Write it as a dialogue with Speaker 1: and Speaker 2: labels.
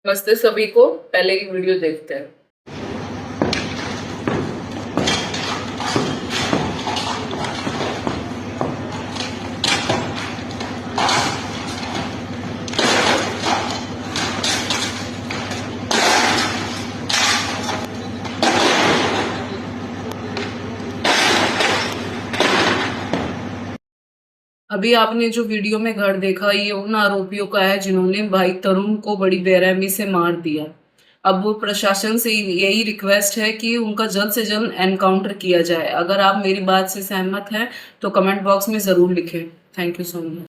Speaker 1: नमस्ते सभी को। पहले की वीडियो देखते हैं। अभी आपने जो वीडियो में घर देखा, ये उन आरोपियों का है जिन्होंने भाई तरुण को बड़ी बेरहमी से मार दिया। अब वो प्रशासन से यही रिक्वेस्ट है कि उनका जल्द से जल्द एनकाउंटर किया जाए। अगर आप मेरी बात से सहमत हैं तो कमेंट बॉक्स में ज़रूर लिखें। Thank you so much.